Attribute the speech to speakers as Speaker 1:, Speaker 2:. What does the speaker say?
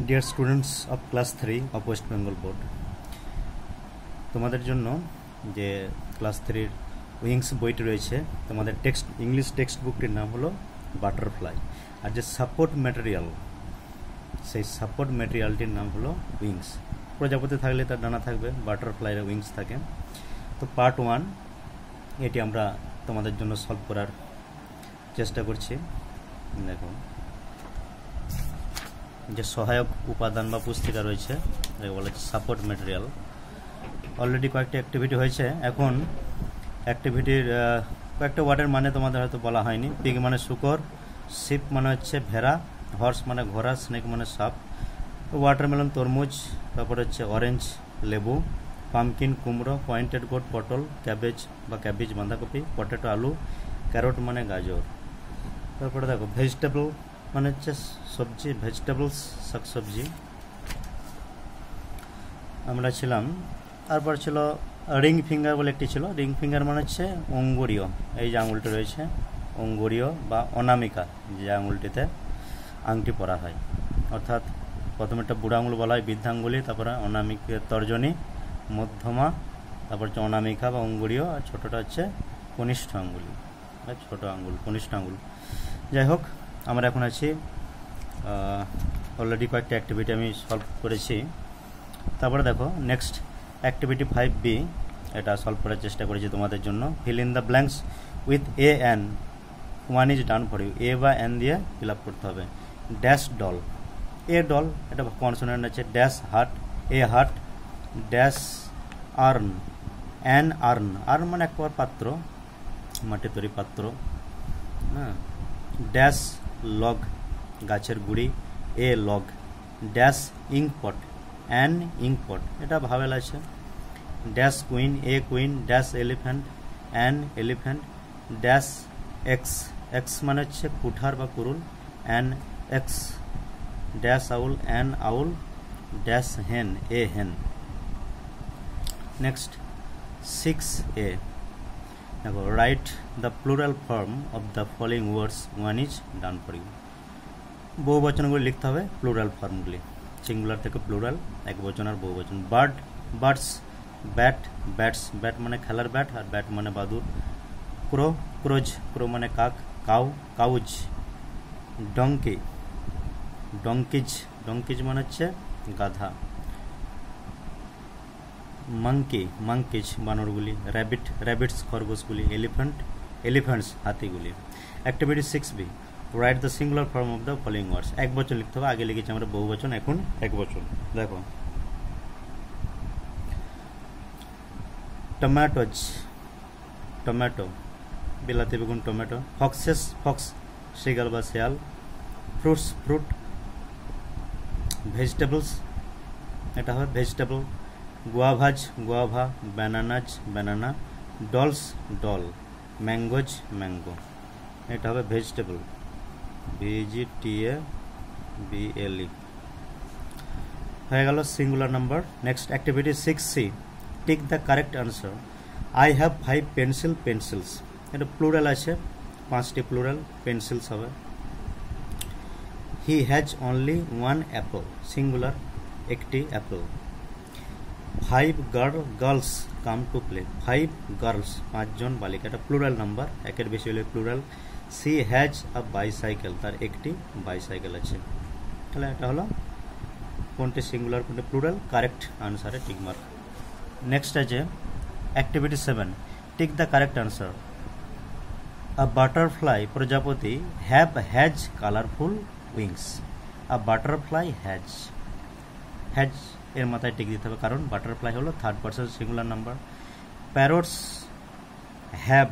Speaker 1: Dear students of class 3 of West Bengal board, তোমাদের জন্য যে ক্লাস 3-র উইংস বইটি রয়েছে, তোমাদের ইংলিশ টেক্সট বুকটির নাম হলো বাটারফ্লাই, আর যে সাপোর্ট ম্যাটেরিয়াল, সেই সাপোর্ট ম্যাটেরিয়ালটির নাম হলো উইংস। প্রজাপতি থাকলে তার ডানা থাকবে, বাটারফ্লাইয়ের উইংস থাকে। তো পার্ট 1 এটি আমরা তোমাদের জন্য সলভ করার চেষ্টা করছি। দেখো, যে সহায়ক উপাদান বা পুস্তিকা রয়েছে, এটাকে বলা হচ্ছে সাপোর্ট ম্যাটেরিয়াল। অলরেডি কয়েকটা অ্যাক্টিভিটি হয়েছে। এখন অ্যাক্টিভিটির কয়েকটা ওয়ার্ডের মানে তোমাদের হয়তো বলা হয়নি। পিগ মানে শুকর, শিপ মানে হচ্ছে ভেড়া, হর্স মানে ঘোড়া, স্নেক মানে সাপ, ওয়াটারমেলন তরমুজ, তারপরে হচ্ছে অরেঞ্জ লেবু, পামকিন কুমড়ো, পয়েন্টেড গোট পটল, ক্যাবেজ বা ক্যাবেজ বাঁধাকপি, পটেটো আলু, ক্যারট মানে গাজর। তারপরে দেখো ভেজিটেবল মানে হচ্ছে সবজি, ভেজিটেবলস শাকসবজি আমরা ছিলাম। তারপর ছিল রিং ফিঙ্গার বলে একটি ছিল। রিং ফিঙ্গার মানে হচ্ছে অঙ্গুরীয়, এই যে আঙুলটি রয়েছে অঙ্গুরীয় বা অনামিকা, যে আঙুলটিতে আংটি পরা হয়। অর্থাৎ প্রথমে একটা বুড়ো আঙুল বলা হয় বৃদ্ধাঙ্গুলি, তারপরে অনামিকা তর্জনী, মধ্যমা, তারপর হচ্ছে অনামিকা বা অঙ্গুরীয়, আর ছোটোটা হচ্ছে কনিষ্ঠ আঙ্গুলি, ছোটো আঙ্গুল, কনিষ্ঠ আঙ্গুল। যাই হোক, আমরা এখন আছি অলরেডি কয়েকটা অ্যাক্টিভিটি আমি সলভ করেছি। তারপরে দেখো নেক্সট অ্যাক্টিভিটি 5B, এটা সলভ করার চেষ্টা করেছি তোমাদের জন্য। Fill in the blanks with a an, one is done for you. A বা অ্যান দিয়ে ফিল আপ করতে হবে। ড্যাশ ডল, এ ডল, এটা কনসোনেন্ট আছে। Dash hat, a hat. Dash urn, an urn, urn মানে এক প্রকার পাত্র, মাটির তৈরি পাত্র। হ্যাঁ। ড্যাশ লগ, গাছের গুড়ি, a log. Dash inkpot, an inkpot, এটা ভাওয়েল আছে। Dash queen, a queen. Dash elephant, an elephant. Dash axe, axe মানে হচ্ছে কুঠার বা কুরুল, an axe. Dash owl, an owl. Dash hen, a hen. Next 6A, দেখো write the plural form of the following words, one is done for you. বহু বচনগুলি লিখতে হবে, প্লুরাল ফর্মগুলি, সিঙ্গুলার থেকে প্লুরাল, এক বচন আর বহু বচন। Bird, birds. Bat, bats, bat মানে খেলার ব্যাট, আর ব্যাট মানে বাদুর। ক্রো, ক্রোজ, ক্রো মানে কাক। Cow, cows. Donkey, donkeys, donkeys মানে হচ্ছে গাধা। মাঙ্কি, মাঙ্কিজ বানরগুলি। র্যাবিট, র্যাবিটস খরগোশগুলি। এলিফ্যান্ট, এলিফ্যান্টস হাতিগুলি। Activity 6B, write the singular form of the following words. এক বচন লিখতে হবে, আগে লিখেছি আমরা বহু বচন, এখন এক বচন। দেখো টমেটোজ, টমেটো, বিলাতি বেগুন, টমেটো। ফক্সেস, ফক্স শিয়াল বা শেয়াল। Fruits, fruit. ভেজিটেবলস, এটা হবে vegetable. গুয়াভাজ, guava. ব্যানানাজ, banana. Dolls, doll. Mangoes, mango, এটা হবে ভেজিটেবল, VGTABLE। হয়ে গেল singular number. Next activity 6C, tick the correct answer. I have 5 pencil, pencils, এটা প্লুরাল আছে, 5টি প্লুরাল, পেন্সিলস হবে। He has only 1 Apple, singular, একটি Apple. 5 girls come to play, 5 girls, 5 জন বালিকা, এটা প্লুরাল নাম্বার, একের বেশি হলে plural. She has a bicycle, তার একটি বাইসাইকেল আছে। তাহলে এটা হলো কোনটি সিঙ্গুলার কোনটি প্লুরাল, কারেক্ট আনসারে টিক মার্ক। নেক্সট আছে activity 7, tick the correct answer. A butterfly, প্রজাপতি, has colourful wings. A butterfly has, has এর মাথায় টিক দিতে হবে, কারণ বাটারফ্লাই হলো third person singular number. Parrots have